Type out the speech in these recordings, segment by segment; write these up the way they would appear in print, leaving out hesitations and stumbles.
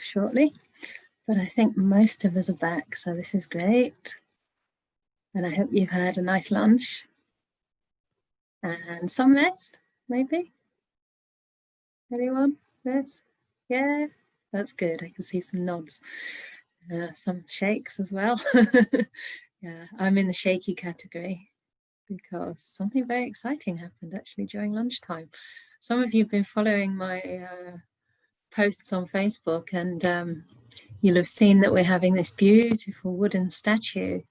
Shortly, but I think most of us are back, so this is great. And I hope you've had a nice lunch and some rest, maybe. Anyone? Rest? Yeah, that's good. I can see some nods, some shakes as well. Yeah, I'm in the shaky category because something very exciting happened actually during lunchtime. Some of you have been following my posts on Facebook, and you'll have seen that we're having this beautiful wooden statue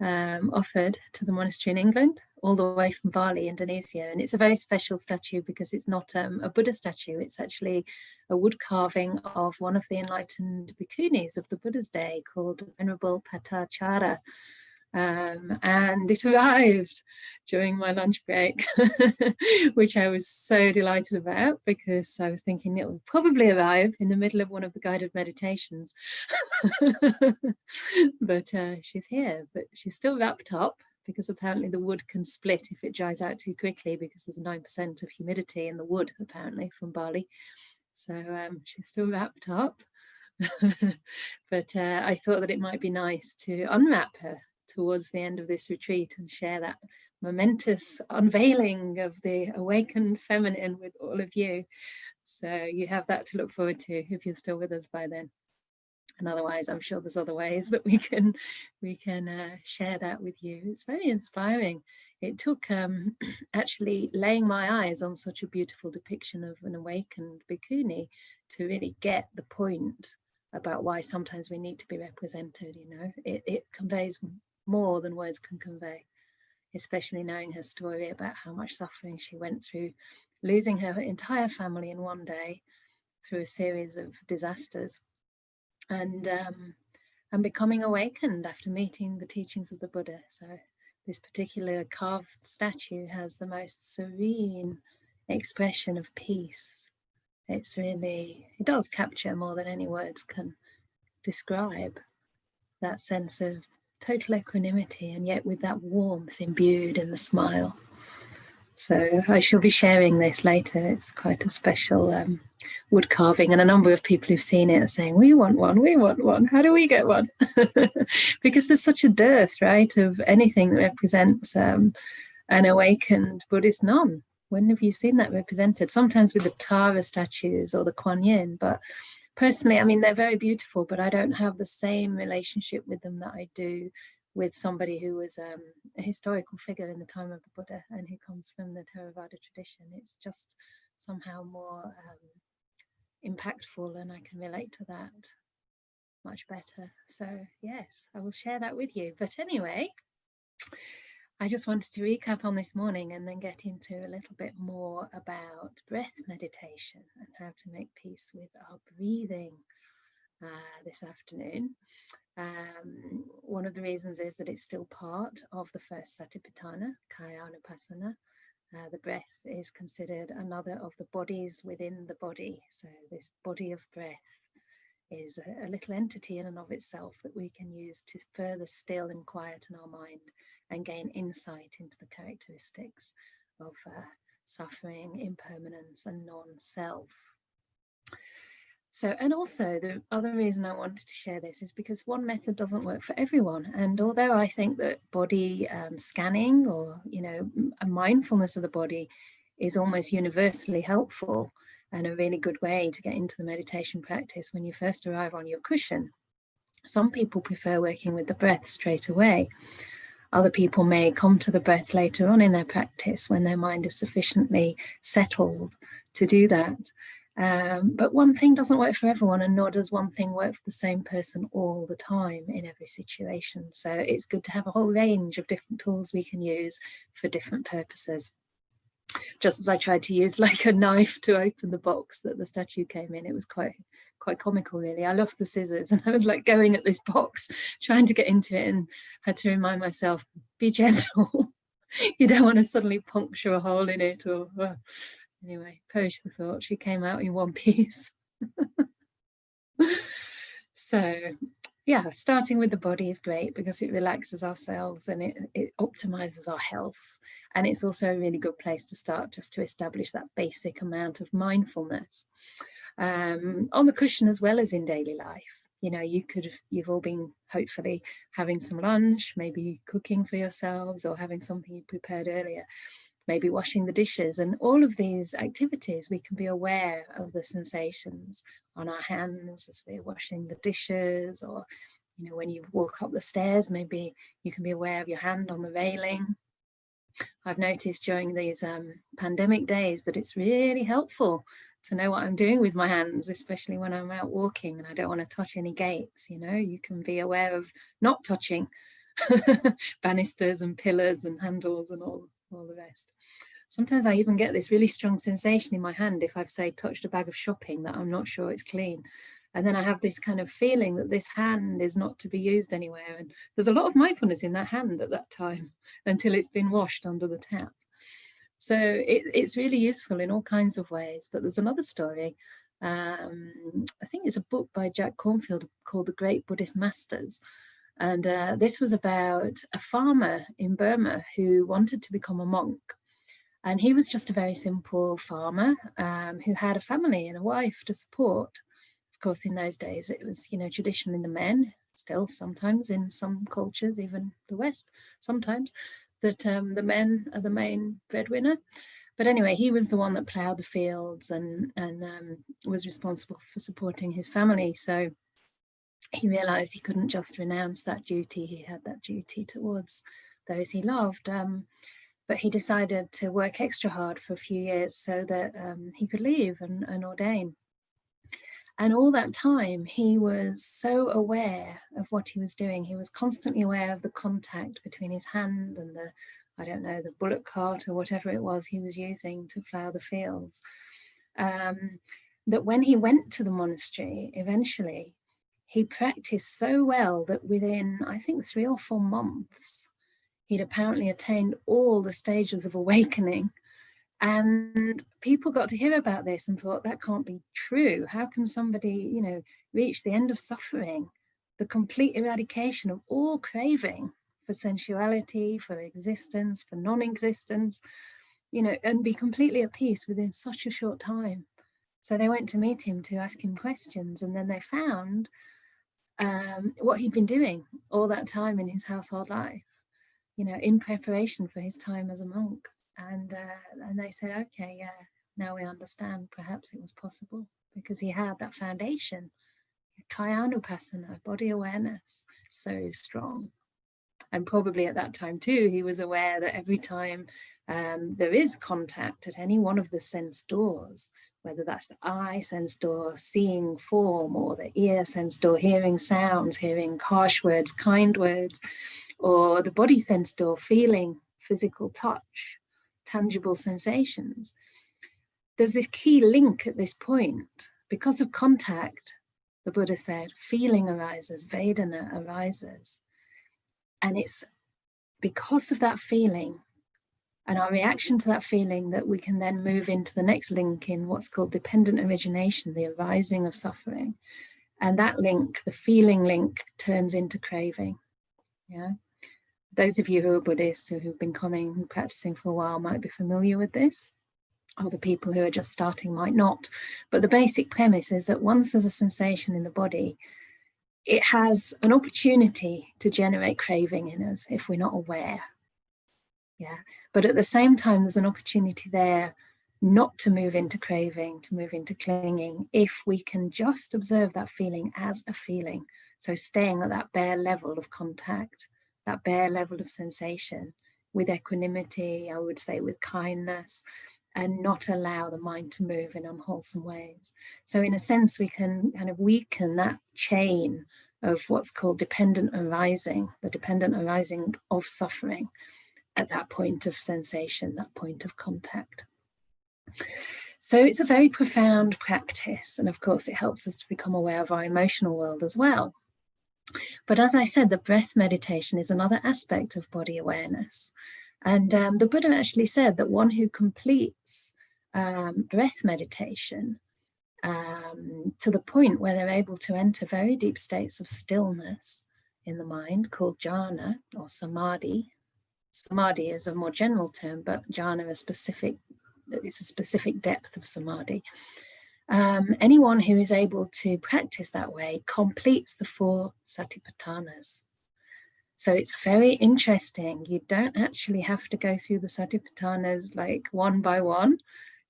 offered to the monastery in England, all the way from Bali, Indonesia. And it's a very special statue because it's not a Buddha statue. It's actually a wood carving of one of the enlightened bhikkhunis of the Buddha's day called Venerable Canda. And it arrived during my lunch break, which I was so delighted about because I was thinking it will probably arrive in the middle of one of the guided meditations. But she's here, but she's still wrapped up because apparently the wood can split if it dries out too quickly because there's 9% of humidity in the wood apparently from Bali. So she's still wrapped up. But I thought that it might be nice to unwrap her towards the end of this retreat and share that momentous unveiling of the awakened feminine with all of you. So you have that to look forward to if you're still with us by then. And otherwise, I'm sure there's other ways that we can share that with you. It's very inspiring. It took actually laying my eyes on such a beautiful depiction of an awakened bhikkhuni to really get the point about why sometimes we need to be represented. You know, it conveys more than words can convey, especially knowing her story about how much suffering she went through, losing her entire family in one day through a series of disasters, and becoming awakened after meeting the teachings of the Buddha. So this particular carved statue has the most serene expression of peace. It does capture more than any words can describe that sense of total equanimity, and yet with that warmth imbued in the smile. So I shall be sharing this later. It's quite a special wood carving, and a number of people who've seen it are saying, we want one, how do we get one? Because there's such a dearth, right, of anything that represents an awakened Buddhist nun. When have you seen that represented? Sometimes with the Tara statues or the Kuan Yin, but personally, I mean, they're very beautiful, but I don't have the same relationship with them that I do with somebody who was a historical figure in the time of the Buddha and who comes from the Theravada tradition. It's just somehow more impactful, and I can relate to that much better. So yes, I will share that with you. But anyway, I just wanted to recap on this morning and then get into a little bit more about breath meditation and how to make peace with our breathing this afternoon. One of the reasons is that it's still part of the first Satipatthana, Kaya Anupassana. The breath is considered another of the bodies within the body. So this body of breath is a little entity in and of itself that we can use to further still and quieten our mind and gain insight into the characteristics of suffering, impermanence, and non-self. So, and also the other reason I wanted to share this is because one method doesn't work for everyone. And although I think that body scanning or, you know, a mindfulness of the body is almost universally helpful and a really good way to get into the meditation practice when you first arrive on your cushion, some people prefer working with the breath straight away. Other people may come to the breath later on in their practice when their mind is sufficiently settled to do that. But one thing doesn't work for everyone, and nor does one thing work for the same person all the time in every situation. So it's good to have a whole range of different tools we can use for different purposes. Just as I tried to use like a knife to open the box that the statue came in, it was quite comical, really. I lost the scissors and I was like going at this box, trying to get into it, and had to remind myself, be gentle. You don't want to suddenly puncture a hole in it, or anyway, perish the thought. She came out in one piece. So yeah, starting with the body is great because it relaxes ourselves and it optimizes our health. And it's also a really good place to start, just to establish that basic amount of mindfulness. on the cushion as well as in daily life. You know, you've all been hopefully having some lunch, maybe cooking for yourselves or having something you prepared earlier, maybe washing the dishes, and all of these activities we can be aware of the sensations on our hands as we're washing the dishes, or you know, when you walk up the stairs, maybe you can be aware of your hand on the railing. I've noticed during these pandemic days that it's really helpful to know what I'm doing with my hands, especially when I'm out walking and I don't want to touch any gates. You know, you can be aware of not touching banisters and pillars and handles and all the rest. Sometimes I even get this really strong sensation in my hand if I've, say, touched a bag of shopping that I'm not sure it's clean. And then I have this kind of feeling that this hand is not to be used anywhere. And there's a lot of mindfulness in that hand at that time until it's been washed under the tap. So it's really useful in all kinds of ways. But there's another story. I think it's a book by Jack Cornfield called The Great Buddhist Masters. And this was about a farmer in Burma who wanted to become a monk. And he was just a very simple farmer who had a family and a wife to support. Of course, in those days, it was, you know, traditionally the men, still sometimes in some cultures, even the West, sometimes, that the men are the main breadwinner. But anyway, he was the one that ploughed the fields and was responsible for supporting his family. So he realised he couldn't just renounce that duty. He had that duty towards those he loved. But he decided to work extra hard for a few years so that he could leave and ordain. And all that time, he was so aware of what he was doing. He was constantly aware of the contact between his hand and the, I don't know, the bullock cart or whatever it was he was using to plough the fields. That when he went to the monastery, eventually, he practiced so well that within, I think, 3 or 4 months, he'd apparently attained all the stages of awakening. And people got to hear about this and thought, that can't be true. How can somebody, you know, reach the end of suffering, the complete eradication of all craving for sensuality, for existence, for non-existence, you know, and be completely at peace within such a short time? So they went to meet him to ask him questions, and then they found what he'd been doing all that time in his household life, you know, in preparation for his time as a monk. And they said, okay, yeah, now we understand. Perhaps it was possible because he had that foundation, Kayanupassana, body awareness, so strong. And probably at that time too, he was aware that every time there is contact at any one of the sense doors, whether that's the eye sense door, seeing form, or the ear sense door, hearing sounds, hearing harsh words, kind words, or the body sense door, feeling physical touch, tangible sensations. There's this key link at this point. Because of contact, the Buddha said, feeling arises, Vedana arises. And it's because of that feeling and our reaction to that feeling that we can then move into the next link in what's called dependent origination, the arising of suffering. And that link, the feeling link, turns into craving. Yeah. Those of you who are Buddhists or who've been coming and practicing for a while might be familiar with this. Other people who are just starting might not. But the basic premise is that once there's a sensation in the body, it has an opportunity to generate craving in us if we're not aware. Yeah. But at the same time, there's an opportunity there not to move into craving, to move into clinging, if we can just observe that feeling as a feeling. So staying at that bare level of contact, that bare level of sensation with equanimity, I would say with kindness, and not allow the mind to move in unwholesome ways. So in a sense, we can kind of weaken that chain of what's called dependent arising, the dependent arising of suffering at that point of sensation, that point of contact. So it's a very profound practice. And of course, it helps us to become aware of our emotional world as well. But as I said, the breath meditation is another aspect of body awareness. And the Buddha actually said that one who completes breath meditation to the point where they're able to enter very deep states of stillness in the mind called jhana or samadhi. Samadhi is a more general term, but jhana is it's a specific depth of samadhi. Anyone who is able to practice that way completes the 4 satipatthanas. So it's very interesting. You don't actually have to go through the satipatthanas like one by one,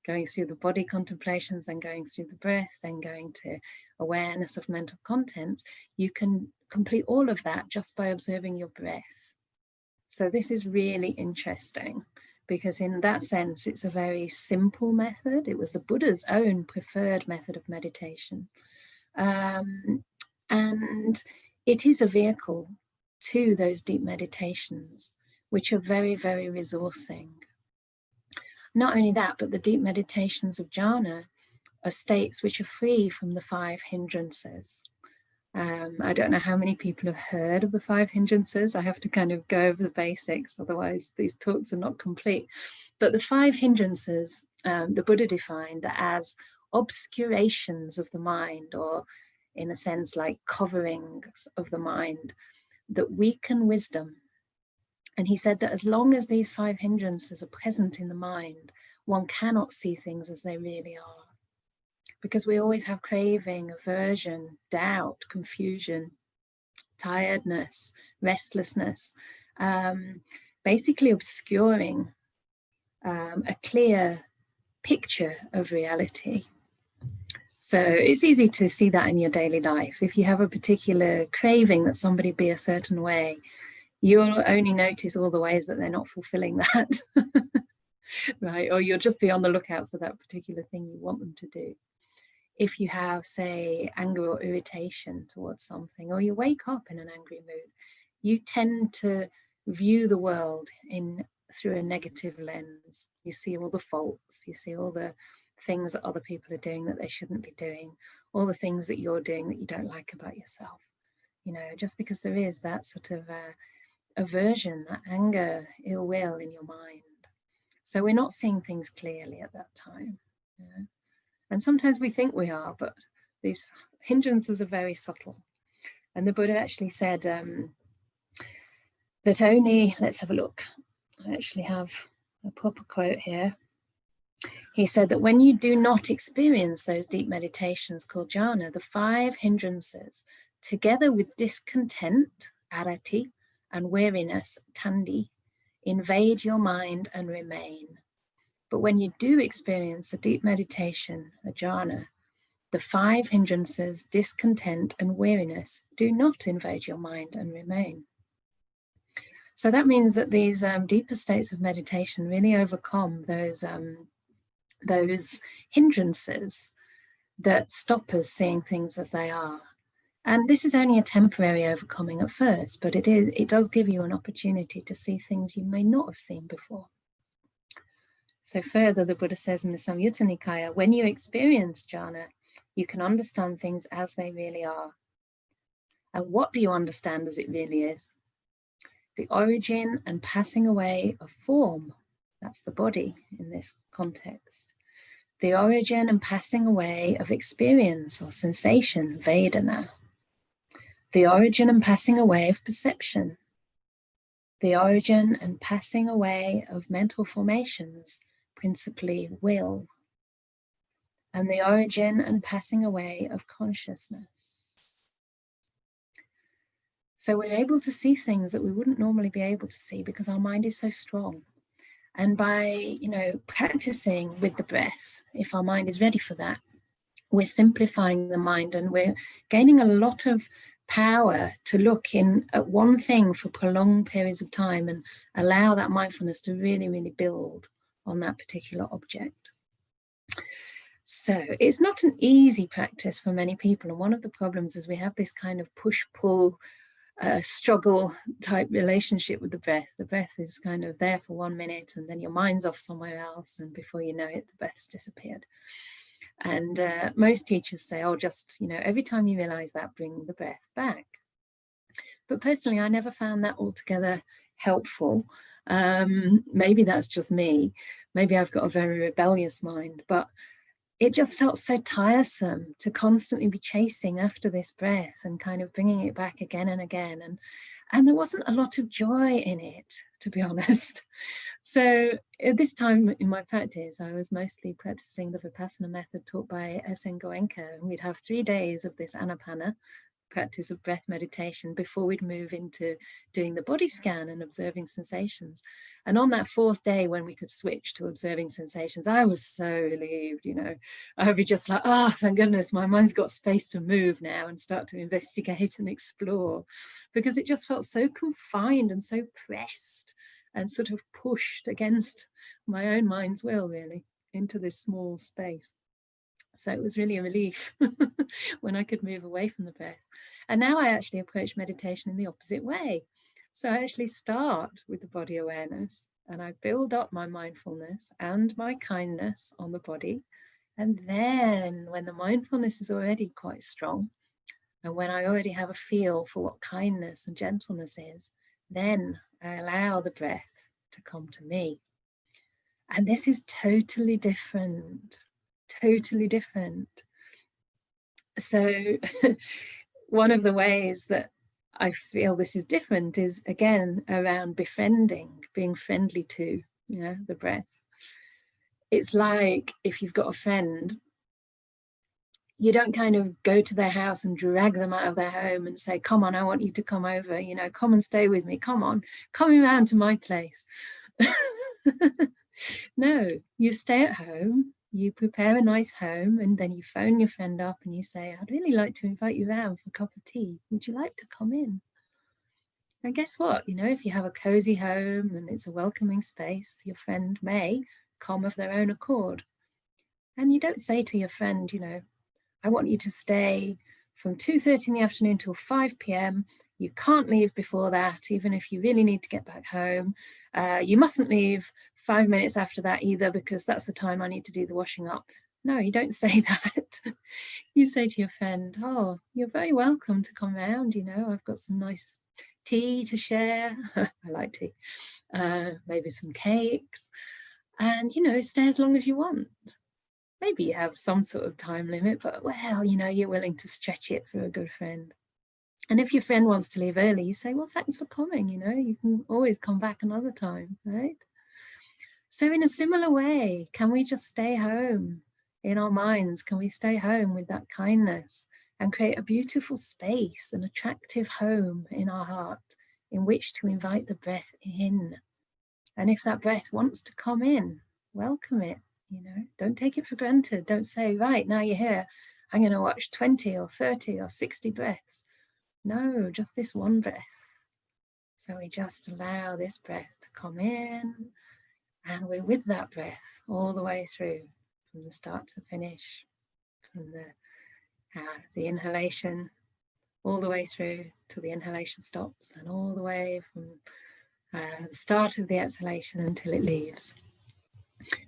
going through the body contemplations, then going through the breath, then going to awareness of mental contents. You can complete all of that just by observing your breath. So this is really interesting, because in that sense, it's a very simple method. It was the Buddha's own preferred method of meditation. And it is a vehicle to those deep meditations, which are very, very resourcing. Not only that, but the deep meditations of jhana are states which are free from the 5 hindrances. I don't know how many people have heard of the 5 hindrances. I have to kind of go over the basics, otherwise these talks are not complete. But the 5 hindrances, the Buddha defined as obscurations of the mind, or in a sense like coverings of the mind that weaken wisdom. And he said that as long as these 5 hindrances are present in the mind, one cannot see things as they really are. Because we always have craving, aversion, doubt, confusion, tiredness, restlessness, basically obscuring a clear picture of reality. So it's easy to see that in your daily life. If you have a particular craving that somebody be a certain way, you'll only notice all the ways that they're not fulfilling that, right? Or you'll just be on the lookout for that particular thing you want them to do. If you have, say, anger or irritation towards something, or you wake up in an angry mood, you tend to view the world through a negative lens. You see all the faults, you see all the things that other people are doing that they shouldn't be doing, all the things that you're doing that you don't like about yourself. You know, just because there is that sort of aversion, that anger, ill will in your mind. So we're not seeing things clearly at that time. You know? And sometimes we think we are, but these hindrances are very subtle. And the Buddha actually said that only, let's have a look. I actually have a proper quote here. He said that when you do not experience those deep meditations called jhana, the 5 hindrances, together with discontent, arati, and weariness, tandi, invade your mind and remain. But when you do experience a deep meditation, a jhana, the 5 hindrances, discontent and weariness, do not invade your mind and remain. So that means that these deeper states of meditation really overcome those hindrances that stop us seeing things as they are. And this is only a temporary overcoming at first, but it does give you an opportunity to see things you may not have seen before. So further, the Buddha says in the Samyutta Nikaya, when you experience jhana, you can understand things as they really are. And what do you understand as it really is? The origin and passing away of form. That's the body in this context. The origin and passing away of experience or sensation, Vedana. The origin and passing away of perception. The origin and passing away of mental formations, principally will, and the origin and passing away of consciousness. So we're able to see things that we wouldn't normally be able to see because our mind is so strong. And by, practicing with the breath, if our mind is ready for that, we're simplifying the mind and we're gaining a lot of power to look at one thing for prolonged periods of time and allow that mindfulness to really, really build on that particular object. So it's not an easy practice for many people. And one of the problems is we have this kind of push-pull struggle type relationship with the breath. The breath is kind of there for 1 minute and then your mind's off somewhere else. And before you know it, the breath's disappeared. And most teachers say, just, every time you realize that, bring the breath back. But personally, I never found that altogether helpful. Maybe that's just me. Maybe I've got a very rebellious mind, but it just felt so tiresome to constantly be chasing after this breath and kind of bringing it back again and again. And there wasn't a lot of joy in it, to be honest. So at this time in my practice, I was mostly practicing the Vipassana method taught by S.N. Goenka. And we'd have 3 days of this Anapana practice of breath meditation before we'd move into doing the body scan and observing sensations. And on that 4th day, when we could switch to observing sensations, I was so relieved, you know. I would be just like, oh, thank goodness, my mind's got space to move now and start to investigate and explore, because it just felt so confined and so pressed and sort of pushed against my own mind's will, really, into this small space. So it was really a relief when I could move away from the breath. And now I actually approach meditation in the opposite way. So I actually start with the body awareness and I build up my mindfulness and my kindness on the body. And then when the mindfulness is already quite strong, and when I already have a feel for what kindness and gentleness is, then I allow the breath to come to me. And this is totally different. Totally different. So one of the ways that I feel this is different is, again, around befriending, being friendly to, you know, the breath. It's like if you've got a friend, you don't kind of go to their house and drag them out of their home and say, come on, I want you to come over, you know, come and stay with me, come on, come around to my place. No, you stay at home, you prepare a nice home, and then you phone your friend up and you say, I'd really like to invite you around for a cup of tea. Would you like to come in? And guess what? You know, if you have a cozy home and it's a welcoming space, your friend may come of their own accord. And you don't say to your friend, you know, I want you to stay from 2:30 in the afternoon till 5 p.m. You can't leave before that, even if you really need to get back home. You mustn't leave 5 minutes after that either, because that's the time I need to do the washing up. No, you don't say that. You say to your friend, oh, you're very welcome to come around. You know, I've got some nice tea to share. I like tea. Maybe some cakes. And, you know, stay as long as you want. Maybe you have some sort of time limit, but, well, you know, you're willing to stretch it for a good friend. And if your friend wants to leave early, you say, well, thanks for coming, you know, you can always come back another time, right? So in a similar way, can we just stay home in our minds? Can we stay home with that kindness and create a beautiful space, an attractive home in our heart in which to invite the breath in? And if that breath wants to come in, welcome it. You know, don't take it for granted. Don't say, right, now you're here, I'm going to watch 20 or 30 or 60 breaths. No, just this one breath. So we just allow this breath to come in, and we're with that breath all the way through, from the start to finish, from the inhalation all the way through till the inhalation stops, and all the way from the start of the exhalation until it leaves.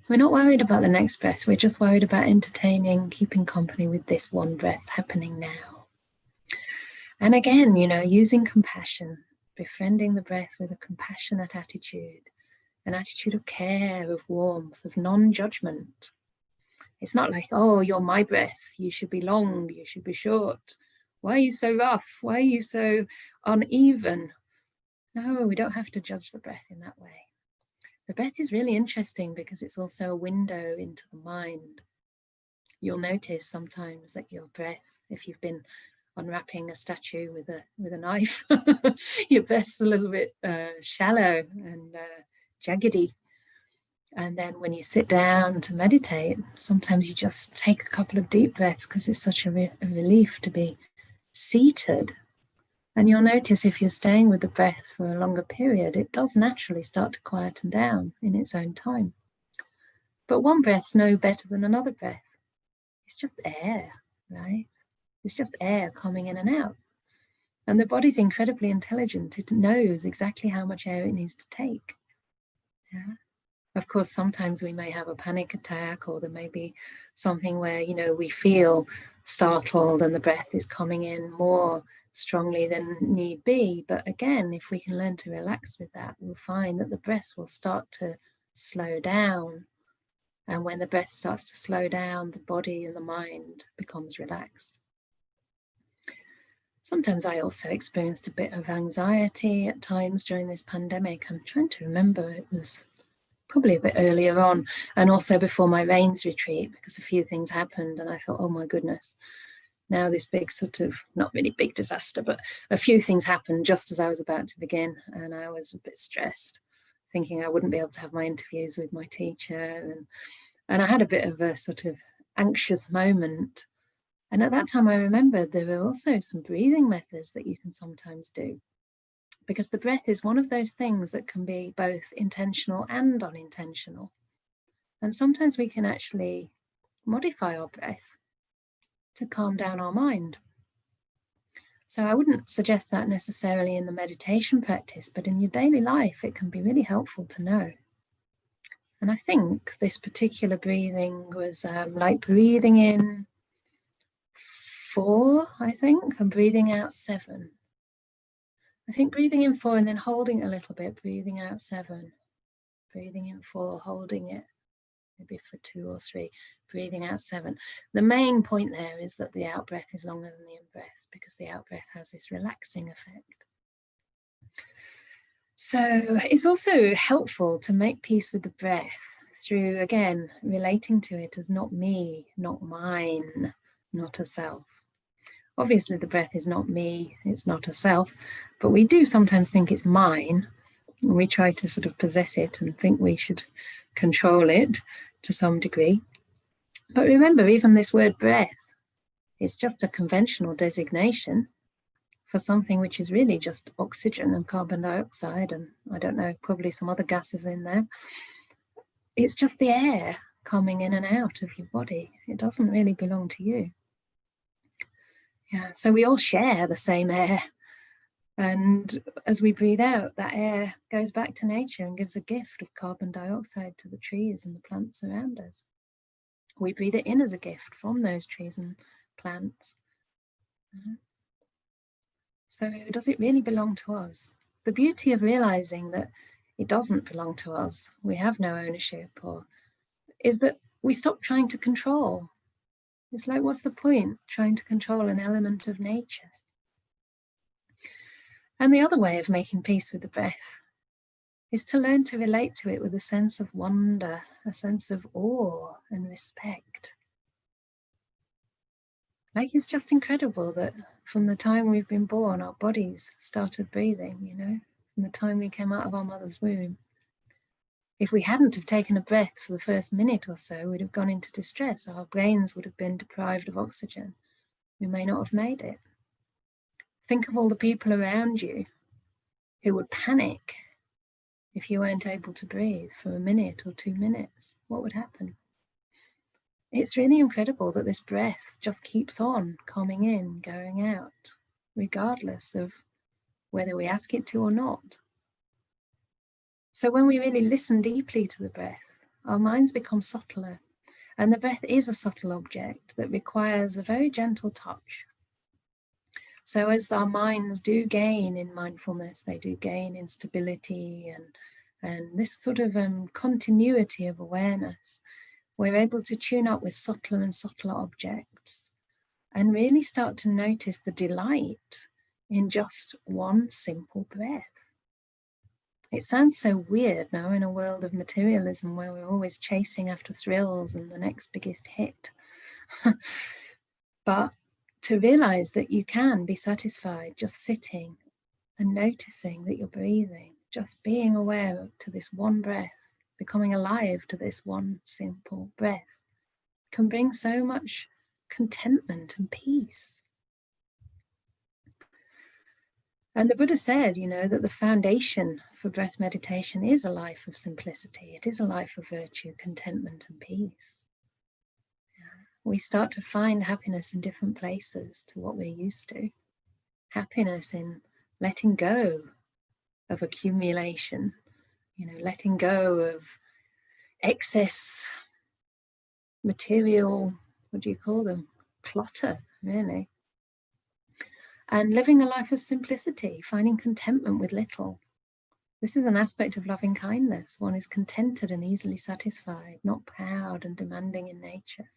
We're not worried about the next breath. We're just worried about entertaining, keeping company with this one breath happening now. And again, you know, using compassion, befriending the breath with a compassionate attitude, an attitude of care, of warmth, of non-judgment. It's not like, oh, you're my breath. You should be long. You should be short. Why are you so rough? Why are you so uneven? No, we don't have to judge the breath in that way. The breath is really interesting because it's also a window into the mind. You'll notice sometimes that your breath, if you've been unwrapping a statue with a knife, your breath's a little bit shallow and jaggedy. And then when you sit down to meditate, sometimes you just take a couple of deep breaths because it's such a relief to be seated. And you'll notice if you're staying with the breath for a longer period, it does naturally start to quieten down in its own time. But one breath's no better than another breath. It's just air, right? It's just air coming in and out. And the body's incredibly intelligent. It knows exactly how much air it needs to take. Yeah. Of course, sometimes we may have a panic attack, or there may be something where, you know, we feel startled and the breath is coming in more strongly than need be. But again, if we can learn to relax with that, we'll find that the breath will start to slow down. And when the breath starts to slow down, the body and the mind becomes relaxed. Sometimes I also experienced a bit of anxiety at times during this pandemic. I'm trying to remember, it was probably a bit earlier on, and also before my rains retreat, because a few things happened and I thought, oh my goodness, now this big sort of, not really big disaster, but a few things happened just as I was about to begin, and I was a bit stressed, thinking I wouldn't be able to have my interviews with my teacher, and I had a bit of a sort of anxious moment. And at that time I remembered there were also some breathing methods that you can sometimes do, because the breath is one of those things that can be both intentional and unintentional. And sometimes we can actually modify our breath to calm down our mind. So I wouldn't suggest that necessarily in the meditation practice, but in your daily life, it can be really helpful to know. And I think this particular breathing was like breathing in 4, I think, and breathing out 7. I think breathing in 4 and then holding it a little bit, breathing out 7, breathing in 4, holding it maybe for 2 or 3, breathing out 7. The main point there is that the out breath is longer than the in breath, because the out breath has this relaxing effect. So it's also helpful to make peace with the breath through, again, relating to it as not me, not mine, not a self. Obviously the breath is not me, it's not a self, but we do sometimes think it's mine, and we try to sort of possess it and think we should control it to some degree. But remember, even this word breath is just a conventional designation for something which is really just oxygen and carbon dioxide, and I don't know, probably some other gases in there. It's just the air coming in and out of your body. It doesn't really belong to you. Yeah, so we all share the same air. And as we breathe out, that air goes back to nature and gives a gift of carbon dioxide to the trees and the plants around us. We breathe it in as a gift from those trees and plants. So does it really belong to us? The beauty of realizing that it doesn't belong to us, we have no ownership, is that we stop trying to control. It's like, what's the point trying to control an element of nature? And the other way of making peace with the breath is to learn to relate to it with a sense of wonder, a sense of awe and respect. Like, it's just incredible that from the time we've been born, our bodies started breathing, from the time we came out of our mother's womb. If we hadn't have taken a breath for the first minute or so, we'd have gone into distress. Our brains would have been deprived of oxygen. We may not have made it. Think of all the people around you who would panic if you weren't able to breathe for a minute or 2 minutes. What would happen? It's really incredible that this breath just keeps on coming in, going out, regardless of whether we ask it to or not. So when we really listen deeply to the breath, our minds become subtler, and the breath is a subtle object that requires a very gentle touch. So as our minds do gain in mindfulness, they do gain in stability and this sort of continuity of awareness, we're able to tune up with subtler and subtler objects and really start to notice the delight in just one simple breath. It sounds so weird now in a world of materialism where we're always chasing after thrills and the next biggest hit. But to realize that you can be satisfied just sitting and noticing that you're breathing, just being aware to this one breath, becoming alive to this one simple breath, can bring so much contentment and peace. And the Buddha said, that the foundation for breath meditation is a life of simplicity. It is a life of virtue, contentment, and peace. We start to find happiness in different places to what we're used to. Happiness in letting go of accumulation, letting go of excess material, what do you call them? Clutter, really. And living a life of simplicity, finding contentment with little. This is an aspect of loving kindness. One is contented and easily satisfied, not proud and demanding in nature.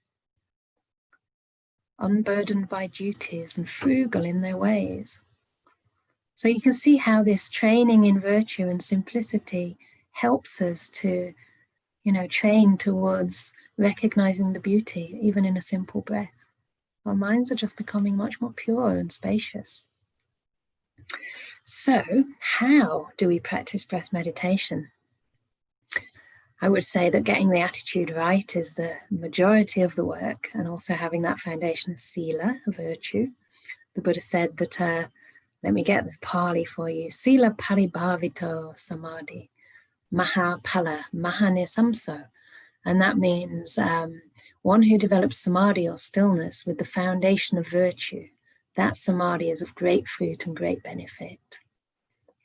unburdened by duties and frugal in their ways. So you can see how this training in virtue and simplicity helps us to, train towards recognizing the beauty, even in a simple breath. Our minds are just becoming much more pure and spacious. So, how do we practice breath meditation? I would say that getting the attitude right is the majority of the work, and also having that foundation of sila, of virtue. The Buddha said that, let me get the Pali for you, sila paribhavito samadhi, maha pala, mahanisamso. And that means one who develops samadhi or stillness with the foundation of virtue. That samadhi is of great fruit and great benefit.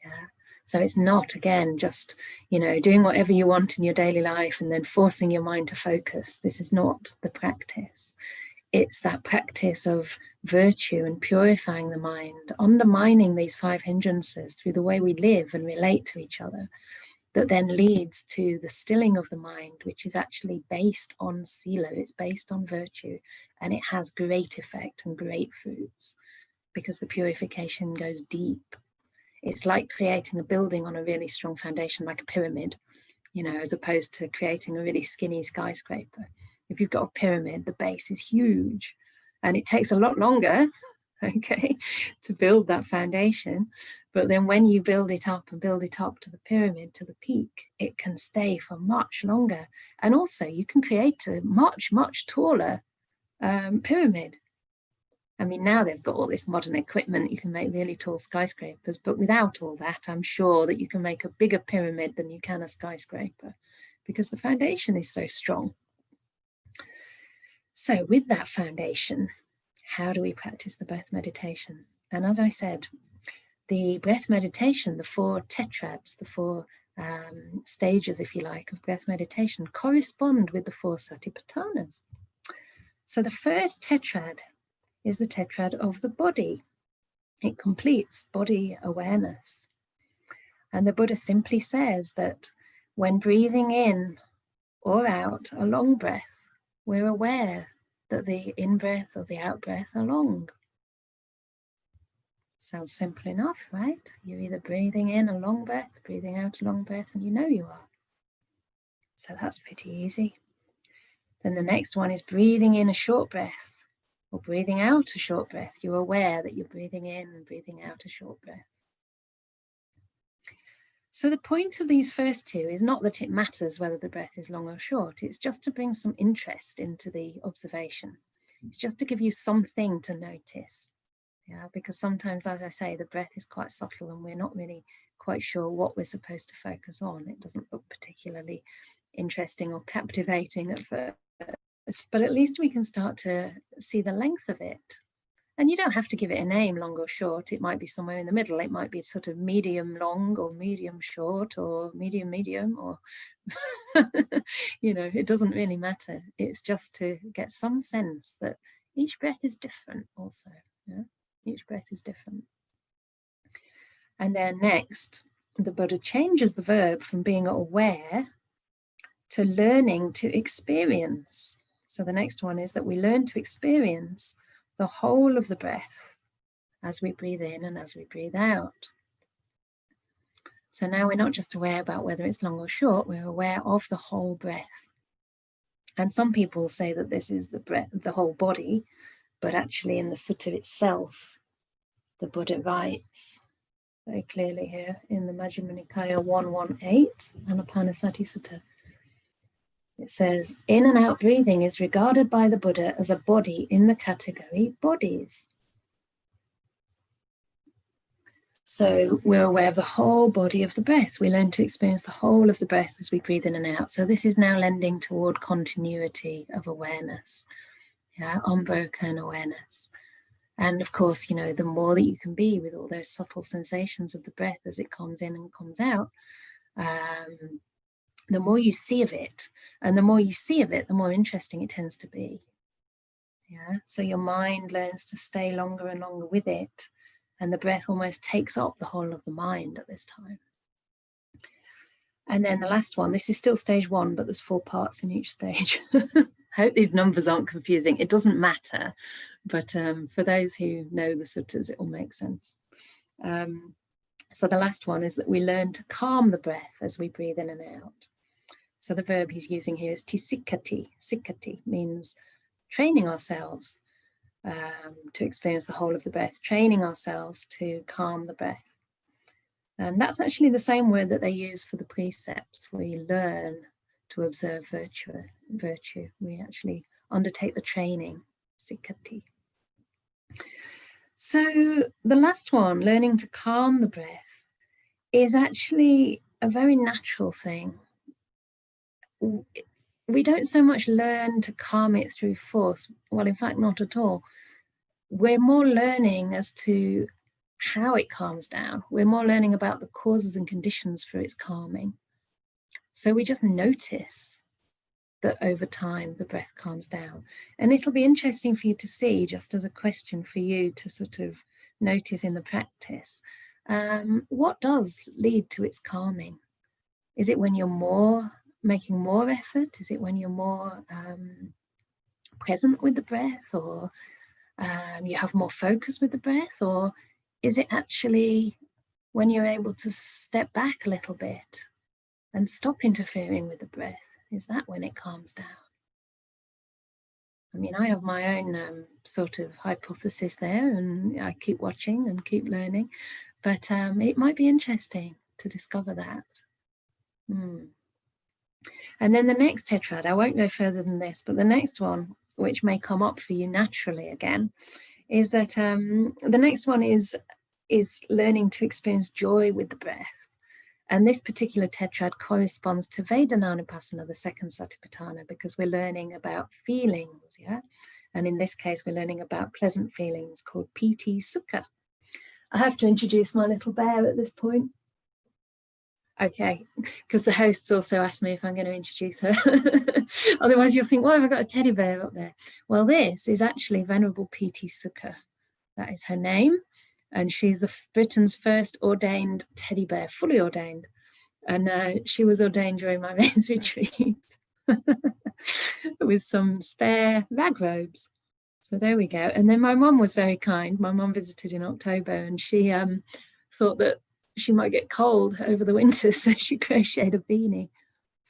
Yeah. So it's not, again, just, doing whatever you want in your daily life and then forcing your mind to focus. This is not the practice. It's that practice of virtue and purifying the mind, undermining these 5 hindrances through the way we live and relate to each other, that then leads to the stilling of the mind, which is actually based on sila, it's based on virtue, and it has great effect and great fruits because the purification goes deep. It's like creating a building on a really strong foundation, like a pyramid, as opposed to creating a really skinny skyscraper. If you've got a pyramid, the base is huge and it takes a lot longer, okay, to build that foundation. But then when you build it up and build it up to the pyramid, to the peak, it can stay for much longer. And also you can create a much, much taller pyramid. I mean, now they've got all this modern equipment, you can make really tall skyscrapers, but without all that, I'm sure that you can make a bigger pyramid than you can a skyscraper because the foundation is so strong. So with that foundation, how do we practice the breath meditation? And as I said, the breath meditation, the 4 tetrads, the 4 stages, if you like, of breath meditation correspond with the 4 satipatthanas. So the first tetrad is the tetrad of the body. It completes body awareness. And the Buddha simply says that when breathing in or out a long breath, we're aware that the in-breath or the out-breath are long. Sounds simple enough, right? You're either breathing in a long breath, breathing out a long breath, and you know you are. So that's pretty easy. Then the next one is breathing in a short breath or breathing out a short breath. You're aware that you're breathing in and breathing out a short breath. So the point of these first 2 is not that it matters whether the breath is long or short. It's just to bring some interest into the observation. It's just to give you something to notice. Yeah, because sometimes, as I say, the breath is quite subtle and we're not really quite sure what we're supposed to focus on. It doesn't look particularly interesting or captivating at first, but at least we can start to see the length of it. And you don't have to give it a name, long or short. It might be somewhere in the middle. It might be sort of medium long or medium short or medium or, it doesn't really matter. It's just to get some sense that each breath is different also. Yeah? Each breath is different. And then next, the Buddha changes the verb from being aware to learning to experience. So the next one is that we learn to experience the whole of the breath as we breathe in and as we breathe out. So now we're not just aware about whether it's long or short, we're aware of the whole breath. And some people say that this is the breath, the whole body, but actually in the sutta itself, the Buddha writes very clearly here in the Majjhima Nikaya 118, Anapanasati Sutta. It says, in and out breathing is regarded by the Buddha as a body in the category bodies. So we're aware of the whole body of the breath. We learn to experience the whole of the breath as we breathe in and out. So this is now lending toward continuity of awareness, unbroken awareness. And of course, the more that you can be with all those subtle sensations of the breath as it comes in and comes out, the more you see of it, and the more you see of it, the more interesting it tends to be. Yeah. So your mind learns to stay longer and longer with it, and the breath almost takes up the whole of the mind at this time. And then the last one, this is still stage 1, but there's 4 parts in each stage. hope these numbers aren't confusing. It doesn't matter, but for those who know the suttas, it will make sense. So the last one is that we learn to calm the breath as we breathe in and out. So the verb he's using here is tisikati. Sikati means training ourselves to experience the whole of the breath, training ourselves to calm the breath. And that's actually the same word that they use for the precepts. We learn to observe virtue. We actually undertake the training, sikati. So the last one, learning to calm the breath, is actually a very natural thing. We don't so much learn to calm it through force. Well, in fact, not at all. We're more learning as to how it calms down. We're more learning about the causes and conditions for its calming. So we just notice that over time the breath calms down. And it'll be interesting for you to see, just as a question for you to sort of notice in the practice, what does lead to its calming? Is it when you're making more effort? Is it when you're more present with the breath, or you have more focus with the breath? Or is it actually when you're able to step back a little bit and stop interfering with the breath? Is that when it calms down? I mean, I have my own sort of hypothesis there, and I keep watching and keep learning, but it might be interesting to discover that. And then the next tetrad, I won't go further than this, but the next one, which may come up for you naturally again, is that the next one is learning to experience joy with the breath. And this particular tetrad corresponds to Vedanānupassana, the second Satipatthana, because we're learning about feelings, yeah? And in this case, we're learning about pleasant feelings called piti sukha. I have to introduce my little bear at this point. Okay, because the hosts also asked me if I'm going to introduce her. Otherwise you'll think, why have I got a teddy bear up there? Well, this is actually Venerable Piti Sukha. That is her name. And she's Britain's first ordained teddy bear, fully ordained. And she was ordained during my men's retreat with some spare rag robes. So there we go. And then my mum was very kind. My mum visited in October, and she thought that she might get cold over the winter, so she crocheted a beanie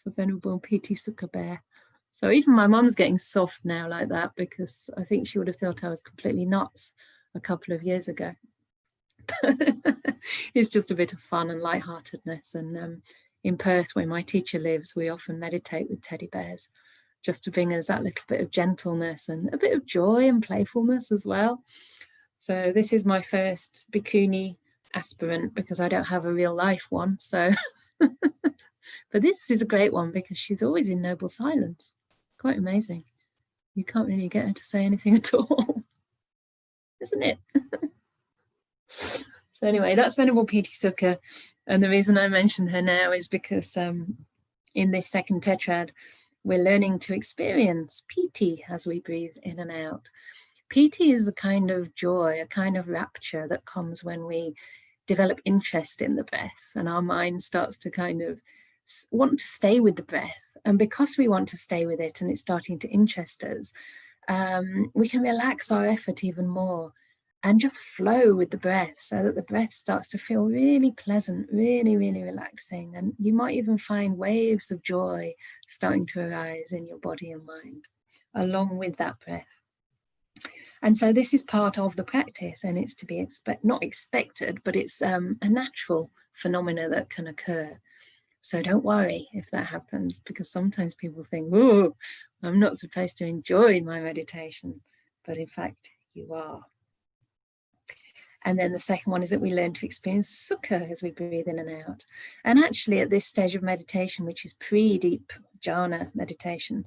for Venerable Piti Sukha bear. So even my mum's getting soft now like that, because I think she would have thought I was completely nuts a couple of years ago. It's just a bit of fun and lightheartedness. And in Perth, where my teacher lives, we often meditate with teddy bears, just to bring us that little bit of gentleness and a bit of joy and playfulness as well. So this is my first bhikkhuni aspirant, because I don't have a real life one. So, but this is a great one because she's always in noble silence. Quite amazing. You can't really get her to say anything at all, isn't it? So anyway, that's Venerable Piti Sukha. And the reason I mention her now is because in this second tetrad, we're learning to experience piti as we breathe in and out. Piti is a kind of joy, a kind of rapture that comes when we develop interest in the breath, and our mind starts to kind of want to stay with the breath. And because we want to stay with it and it's starting to interest us, we can relax our effort even more and just flow with the breath, so that the breath starts to feel really pleasant, really, really relaxing. And you might even find waves of joy starting to arise in your body and mind along with that breath. And so this is part of the practice, and it's to be not expected, but it's a natural phenomena that can occur. So don't worry if that happens, because sometimes people think, oh, I'm not supposed to enjoy my meditation, but in fact you are. And then the second one is that we learn to experience sukha as we breathe in and out. And actually at this stage of meditation, which is pre-deep jhana meditation,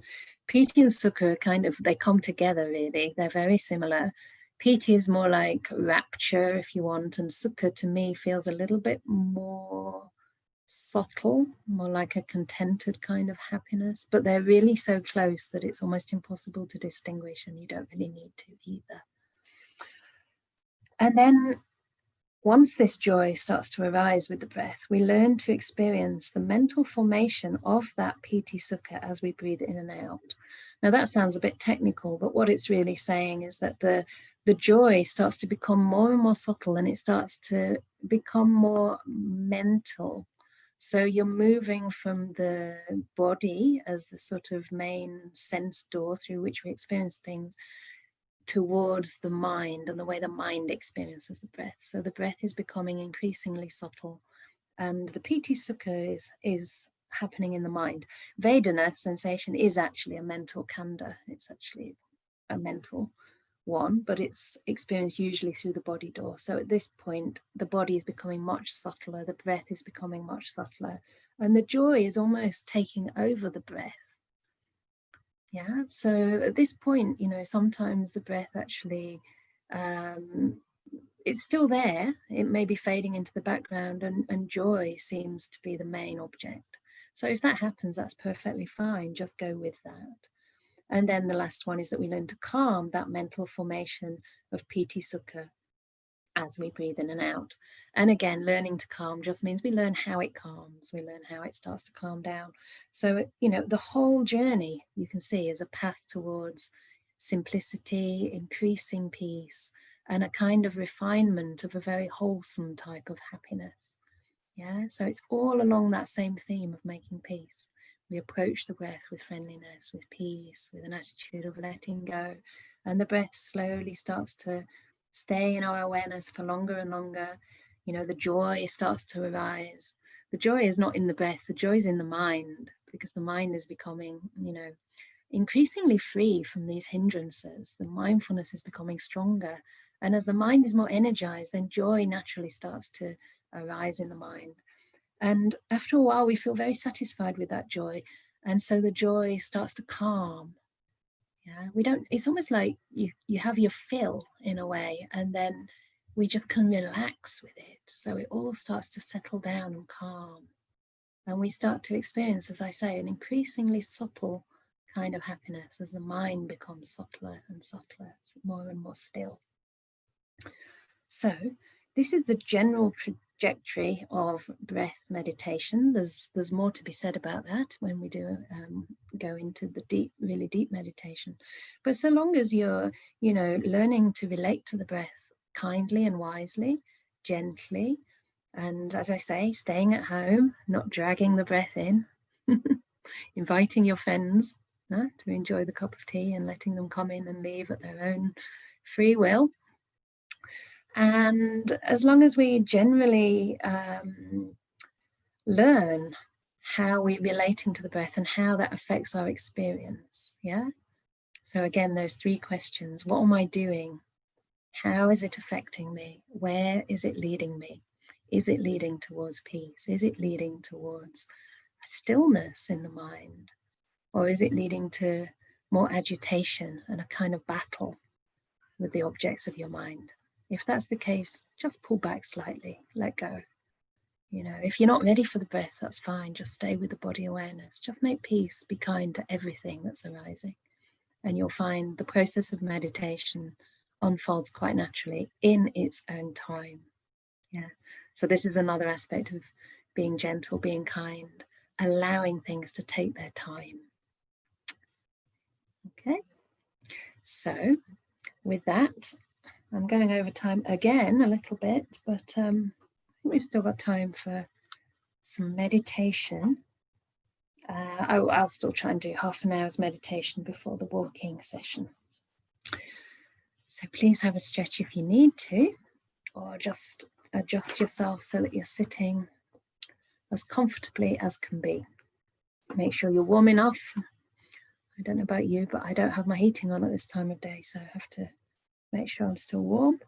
piti and sukha they come together really. They're very similar. Piti is more like rapture, if you want, and sukha to me feels a little bit more subtle, more like a contented kind of happiness. But they're really so close that it's almost impossible to distinguish, and you don't really need to either. And then Once this joy starts to arise with the breath, we learn to experience the mental formation of that piti sukha as we breathe in and out. Now that sounds a bit technical, but what it's really saying is that the joy starts to become more and more subtle, and it starts to become more mental. So you're moving from the body as the sort of main sense door through which we experience things towards the mind and the way the mind experiences the breath. So the breath is becoming increasingly subtle, and the piti sukha is happening in the mind. Vedana, sensation, is actually a mental kanda. It's actually a mental one, but it's experienced usually through the body door. So at this point, the body is becoming much subtler, the breath is becoming much subtler, and the joy is almost taking over the breath. Yeah, so at this point, you know, sometimes the breath actually, it's still there. It may be fading into the background, and joy seems to be the main object. So if that happens, that's perfectly fine. Just go with that. And then the last one is that we learn to calm that mental formation of piti sukha as we breathe in and out. And again, learning to calm just means we learn how it calms, we learn how it starts to calm down. So, you know, the whole journey, you can see, is a path towards simplicity, increasing peace, and a kind of refinement of a very wholesome type of happiness. Yeah, so it's all along that same theme of making peace. We approach the breath with friendliness, with peace, with an attitude of letting go, and the breath slowly starts to stay in our awareness for longer and longer. You know, the joy starts to arise. The joy is not in the breath, the joy is in the mind, because the mind is becoming, you know, increasingly free from these hindrances. The mindfulness is becoming stronger. And as the mind is more energized, then joy naturally starts to arise in the mind. And after a while, we feel very satisfied with that joy. And so the joy starts to calm. Yeah, we don't, it's almost like you have your fill in a way, and then we just can relax with it. So it all starts to settle down and calm. And we start to experience, as I say, an increasingly subtle kind of happiness as the mind becomes subtler and subtler, more and more still. So this is the general trajectory of breath meditation. There's more to be said about that when we do go into the really deep meditation. But so long as you're, you know, learning to relate to the breath kindly and wisely, gently, and as I say, staying at home, not dragging the breath in, inviting your friends to enjoy the cup of tea and letting them come in and leave at their own free will. And as long as we generally learn how we're relating to the breath and how that affects our experience, yeah? So again, those three questions. What am I doing? How is it affecting me? Where is it leading me? Is it leading towards peace? Is it leading towards a stillness in the mind? Or is it leading to more agitation and a kind of battle with the objects of your mind? If that's the case, just pull back slightly, let go. You know, if you're not ready for the breath, that's fine. Just stay with the body awareness. Just make peace, be kind to everything that's arising. And you'll find the process of meditation unfolds quite naturally in its own time. Yeah. So this is another aspect of being gentle, being kind, allowing things to take their time. Okay. So with that, I'm going over time again a little bit, but we've still got time for some meditation. I'll still try and do half an hour's meditation before the walking session. So please have a stretch if you need to, or just adjust yourself so that you're sitting as comfortably as can be. Make sure you're warm enough. I don't know about you, but I don't have my heating on at this time of day, so I have to make sure I'm still warm.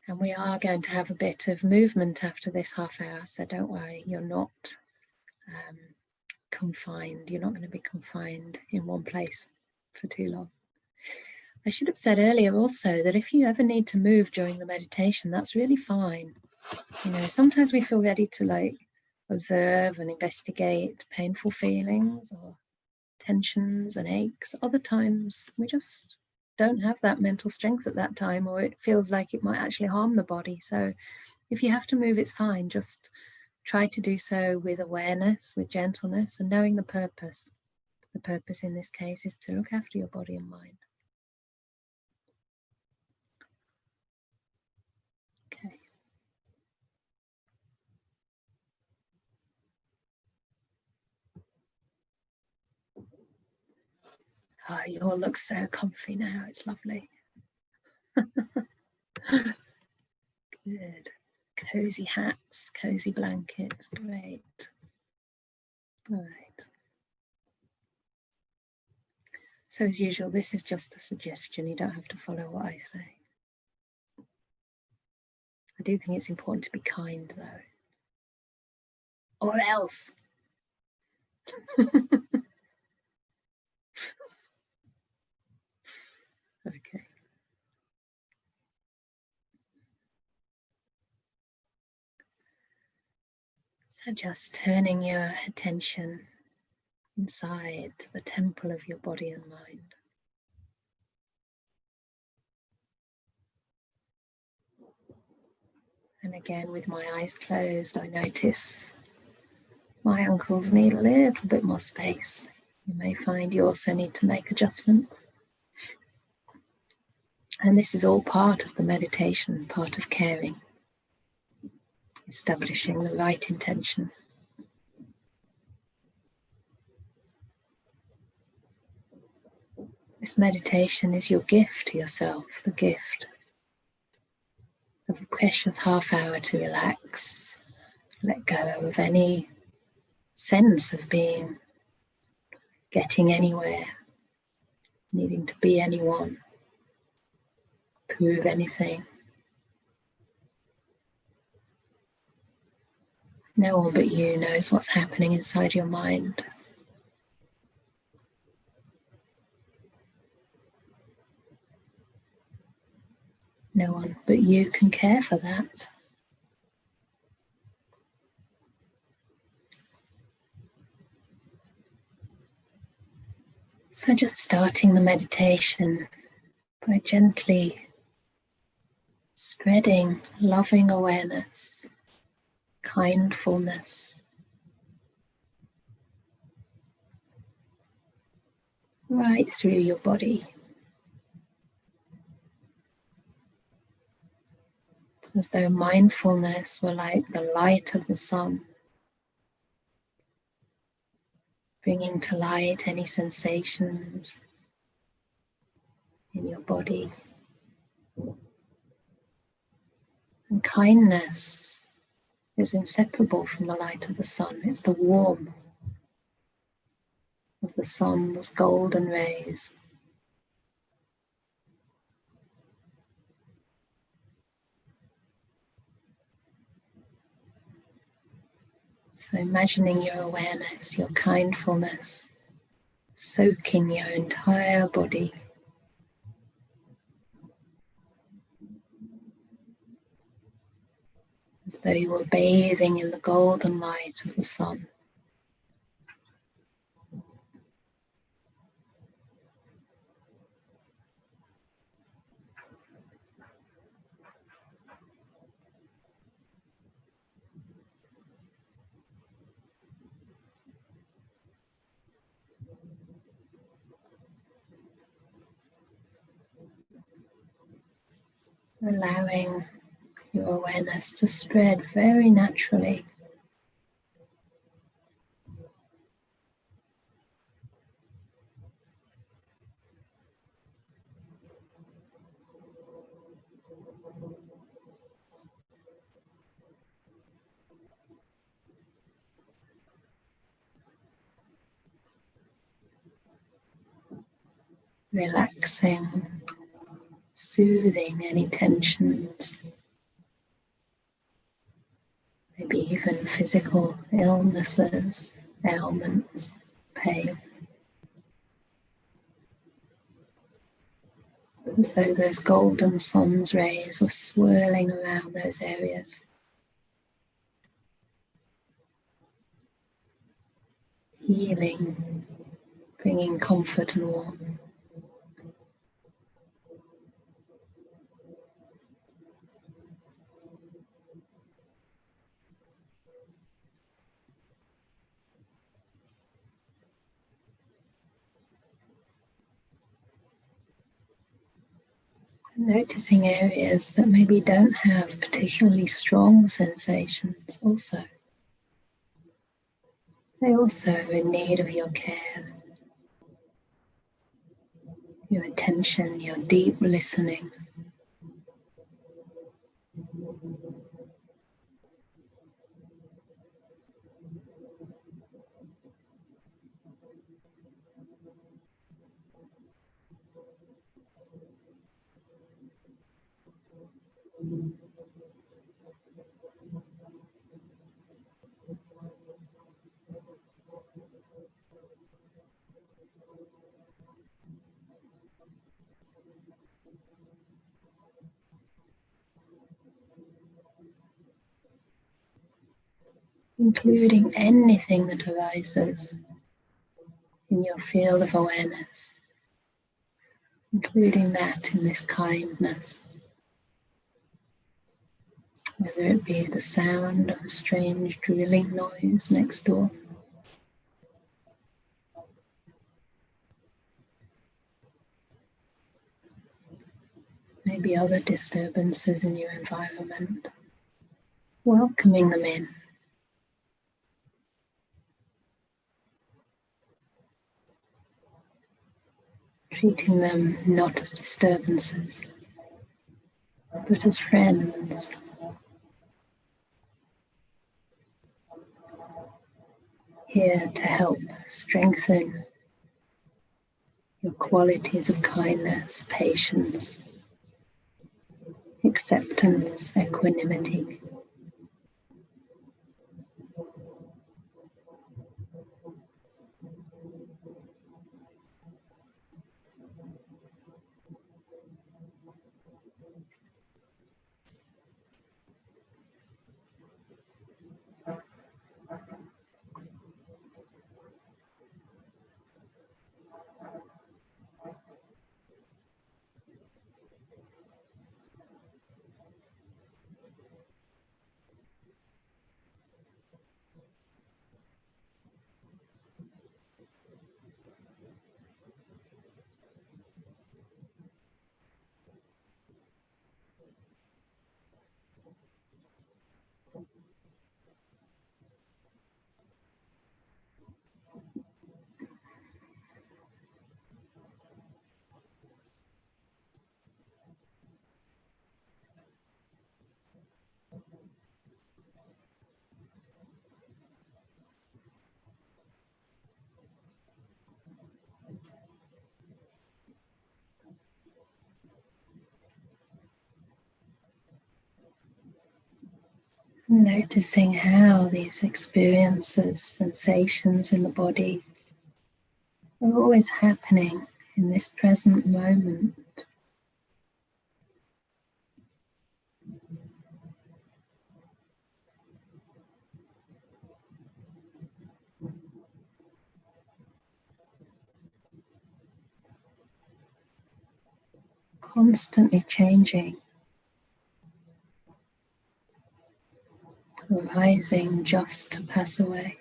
And we are going to have a bit of movement after this half hour, so don't worry, you're not confined. You're not going to be confined in one place for too long. I should have said earlier also that if you ever need to move during the meditation, that's really fine. You know, sometimes we feel ready to like observe and investigate painful feelings or tensions and aches. Other times we just don't have that mental strength at that time, or it feels like it might actually harm the body. So if you have to move, it's fine. Just try to do so with awareness, with gentleness, and knowing the purpose. The purpose in this case is to look after your body and mind. Okay. Oh, you all look so comfy now. It's lovely. Good. Cozy hats, cozy blankets. Great. All right. So as usual, this is just a suggestion. You don't have to follow what I say. I do think it's important to be kind, though. Or else. Okay. So just turning your attention inside to the temple of your body and mind. And again, with my eyes closed, I notice my ankles need a little bit more space. You may find you also need to make adjustments. And this is all part of the meditation, part of caring, establishing the right intention. This meditation is your gift to yourself, the gift of a precious half hour to relax, let go of any sense of being, getting anywhere, needing to be anyone, prove anything. No one but you knows what's happening inside your mind. No one but you can care for that. So just starting the meditation by gently spreading loving awareness, kindfulness, right through your body. As though mindfulness were like the light of the sun, bringing to light any sensations in your body. And kindness is inseparable from the light of the sun. It's the warmth of the sun's golden rays. So imagining your awareness, your kindfulness, soaking your entire body. As though you were bathing in the golden light of the sun. Allowing your awareness to spread very naturally. Relaxing, soothing any tensions, maybe even physical illnesses, ailments, pain. as though those golden sun's rays were swirling around those areas. Healing, bringing comfort and warmth. Noticing areas that maybe don't have particularly strong sensations also. They also are in need of your care, your attention, your deep listening. Including anything that arises in your field of awareness, including that in this kindness, whether it be the sound of a strange drilling noise next door, maybe other disturbances in your environment, welcoming them in. Treating them not as disturbances, but as friends. Here to help strengthen your qualities of kindness, patience, acceptance, equanimity. Noticing how these experiences, sensations in the body are always happening in this present moment. Constantly changing, arising just to pass away.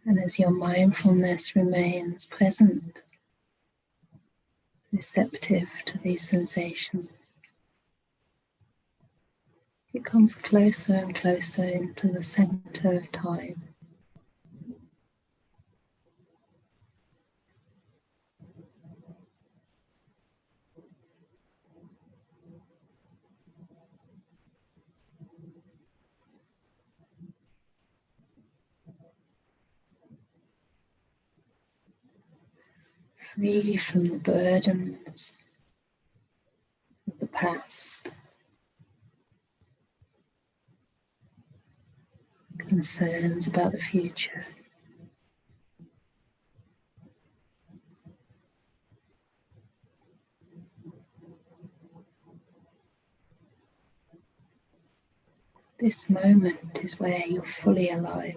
And as your mindfulness remains present, receptive to these sensations, it comes closer and closer into the center of time. Free from the burdens of the past, concerns about the future. This moment is where you're fully alive.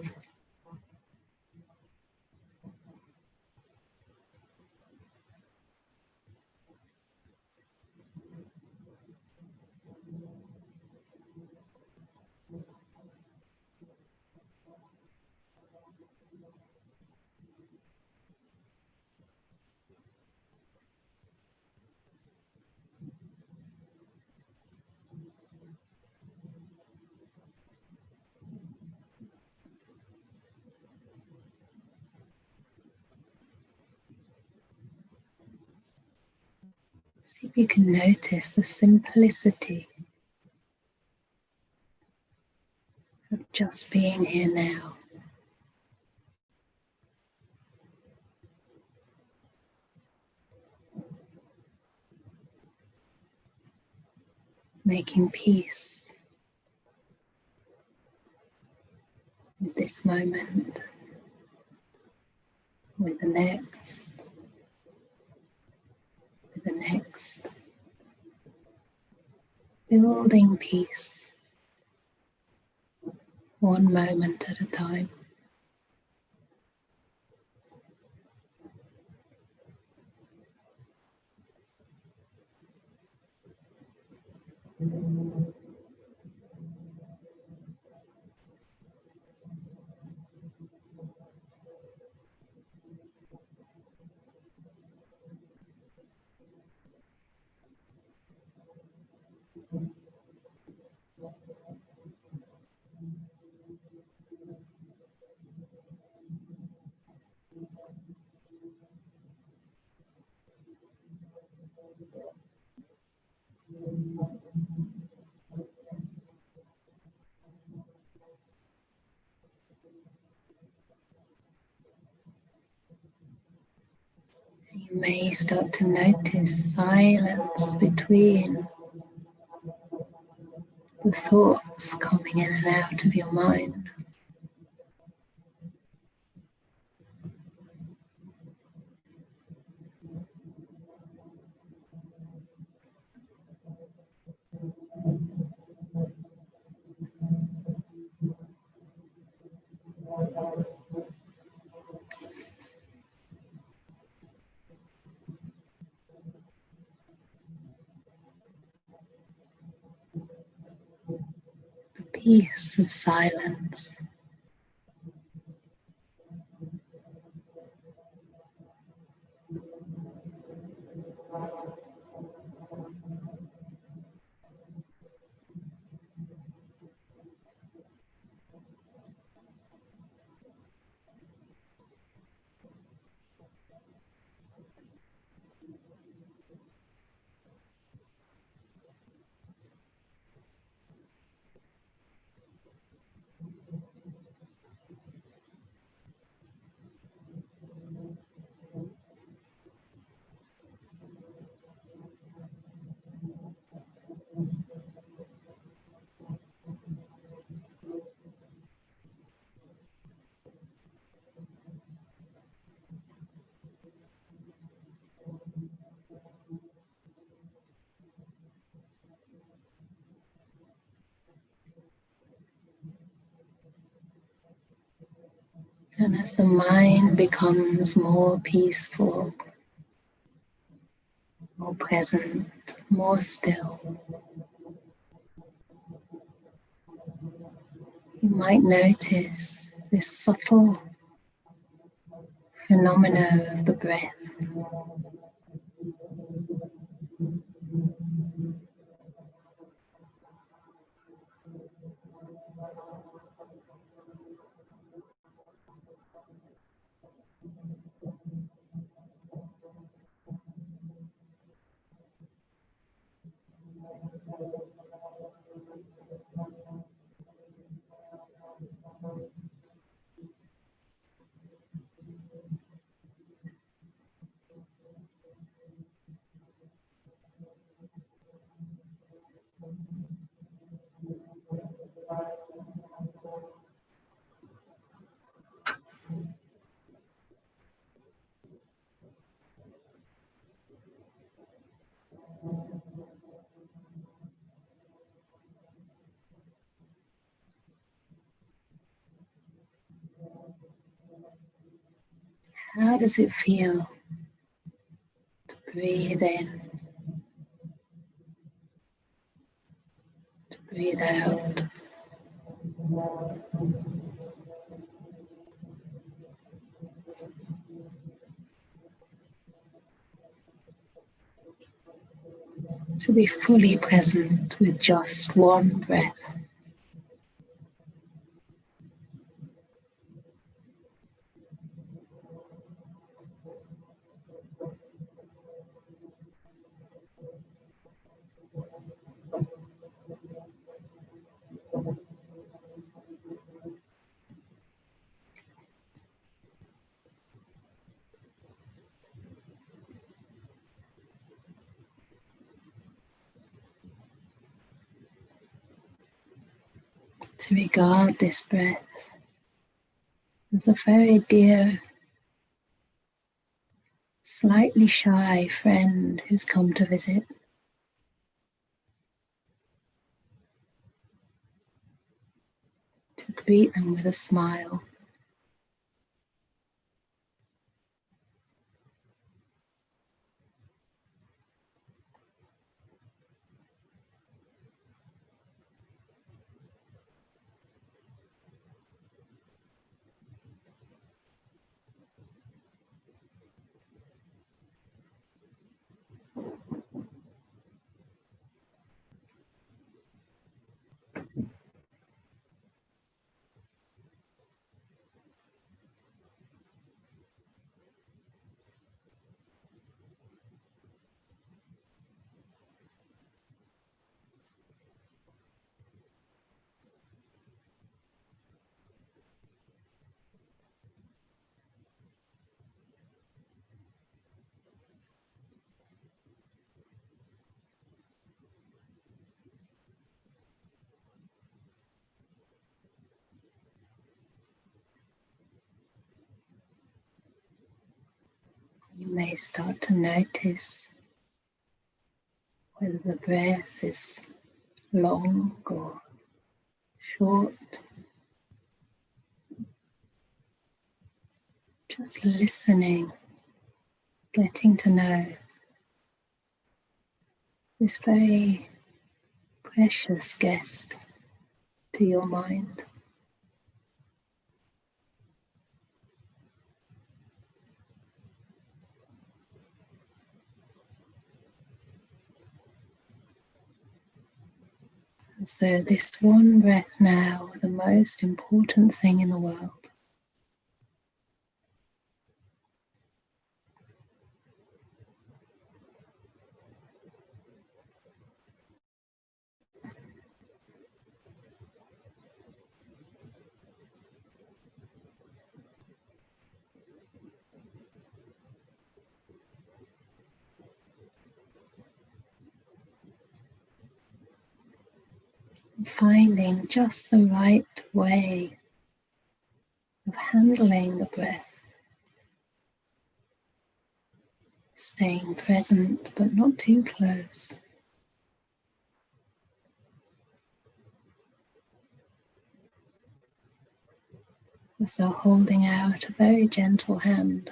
See if you can notice the simplicity of just being here now. Making peace with this moment, with the next, with the next. Building peace, one moment at a time. You may start to notice silence between the thoughts coming in and out of your mind. The peace of silence. And as the mind becomes more peaceful, more present, more still, you might notice this subtle phenomena of the breath. How does it feel to breathe in, to breathe out? To be fully present with just one breath. To regard this breath as a very dear, slightly shy friend who's come to visit. To greet them with a smile. You may start to notice whether the breath is long or short. Just listening, getting to know this very precious guest to your mind. As though this one breath now were the most important thing in the world. Finding just the right way of handling the breath, staying present but not too close. As though holding out a very gentle hand.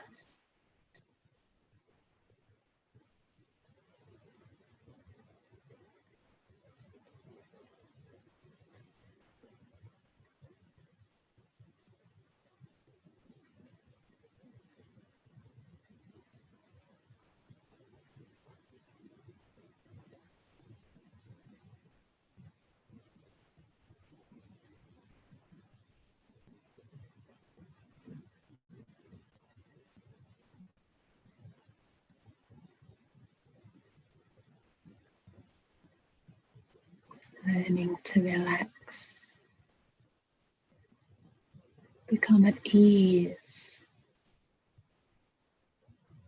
Learning to relax, become at ease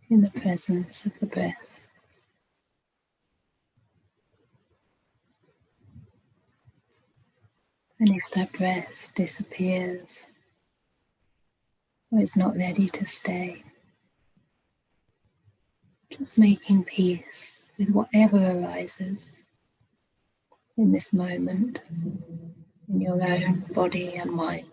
in the presence of the breath. And if that breath disappears or is not ready to stay, just making peace with whatever arises in this moment, in your own body and mind.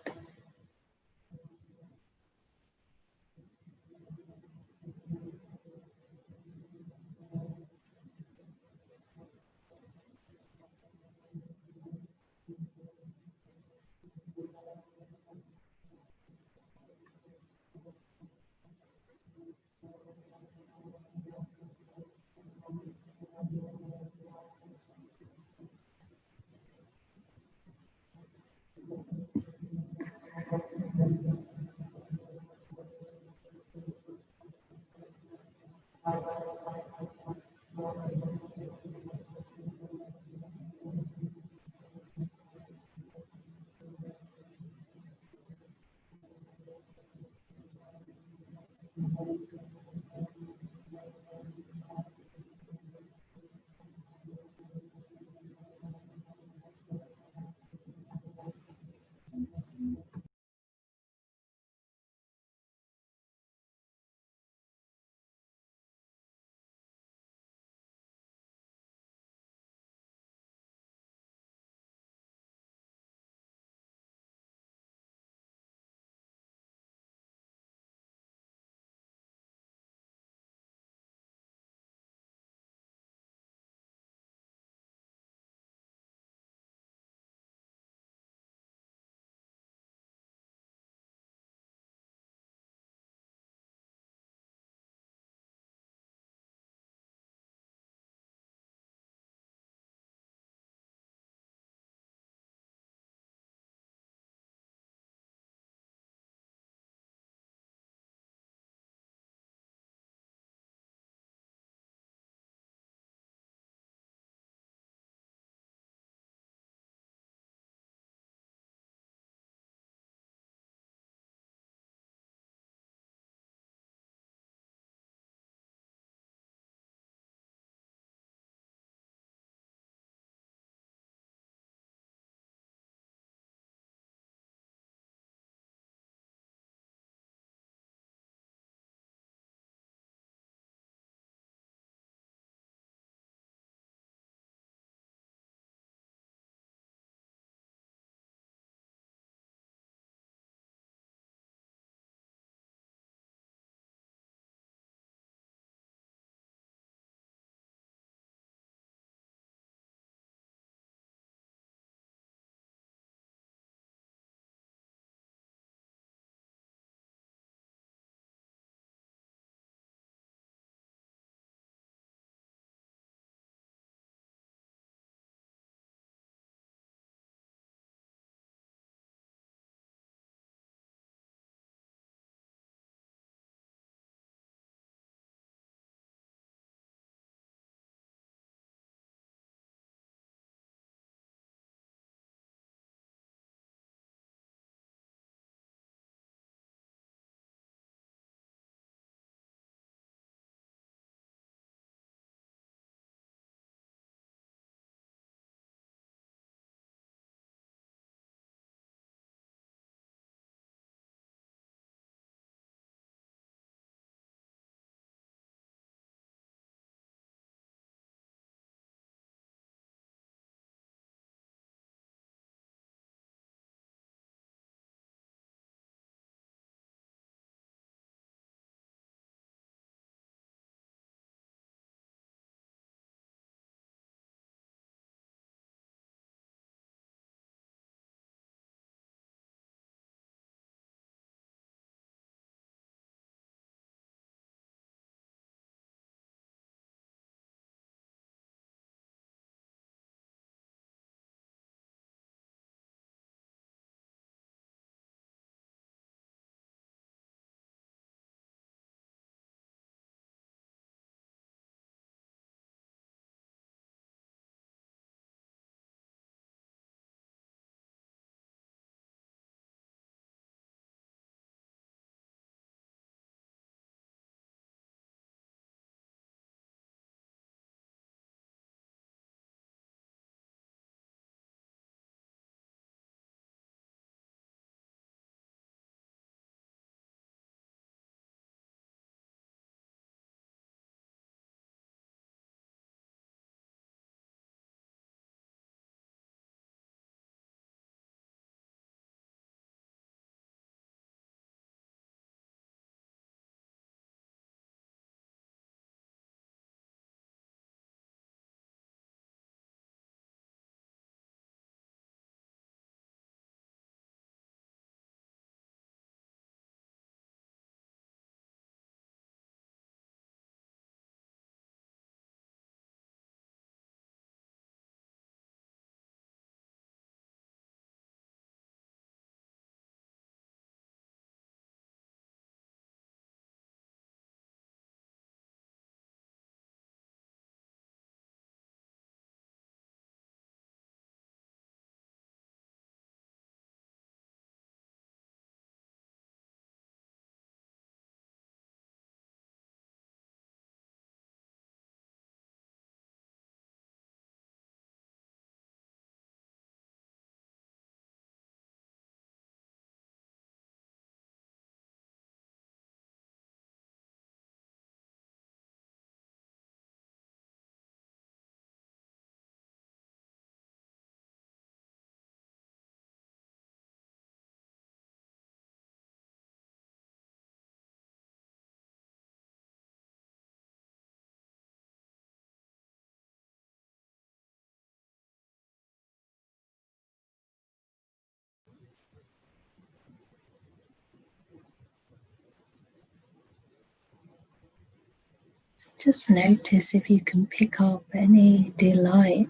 Just notice if you can pick up any delight,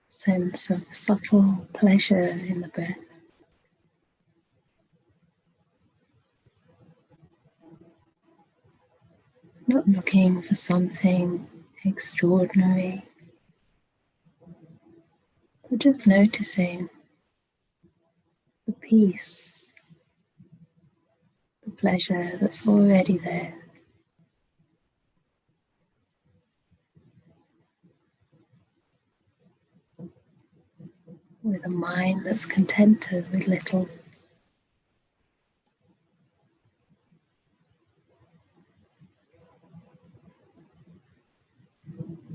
sense of subtle pleasure in the breath. Not looking for something extraordinary, but just noticing the peace, the pleasure that's already there. With a mind that's contented with little.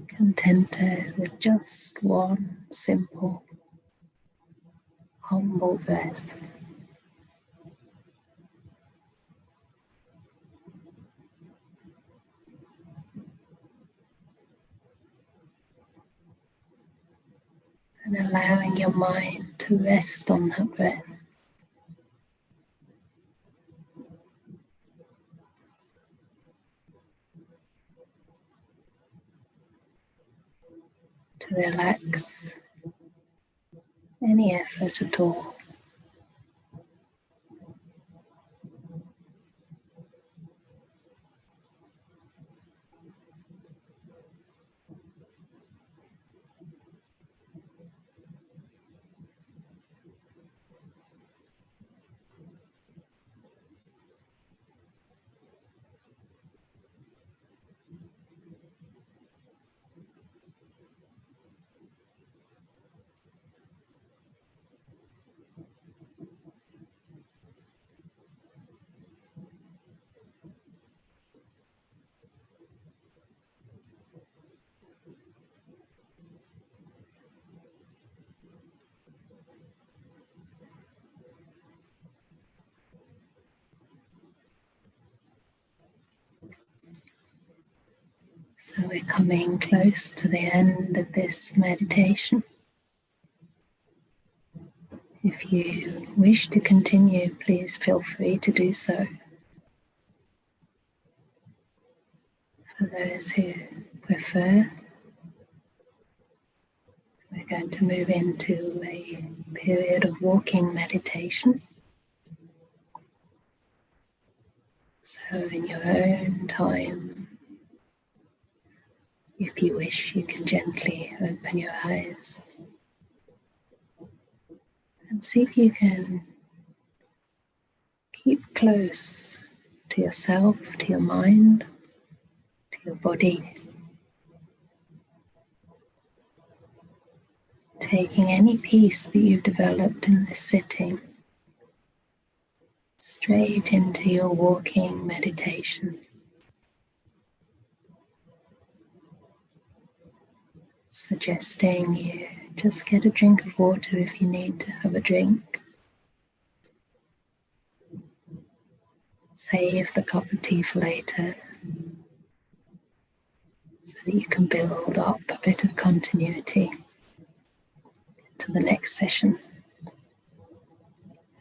Contented with just one simple, humble breath. And allowing your mind to rest on that breath. To relax any effort at all. So we're coming close to the end of this meditation. If you wish to continue, please feel free to do so. For those who prefer, we're going to move into a period of walking meditation. So in your own time, if you wish, you can gently open your eyes and see if you can keep close to yourself, to your mind, to your body, taking any peace that you've developed in this sitting straight into your walking meditation. Suggesting you just get a drink of water if you need to have a drink. Save the cup of tea for later so that you can build up a bit of continuity to the next session.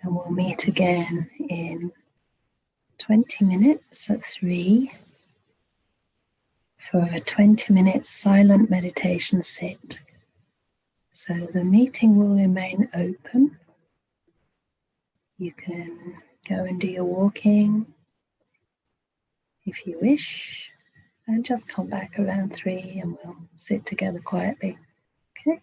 And we'll meet again in 20 minutes at 3 for a 20-minute silent meditation sit. So the meeting will remain open. You can go and do your walking if you wish, and just come back around 3 and we'll sit together quietly. Okay?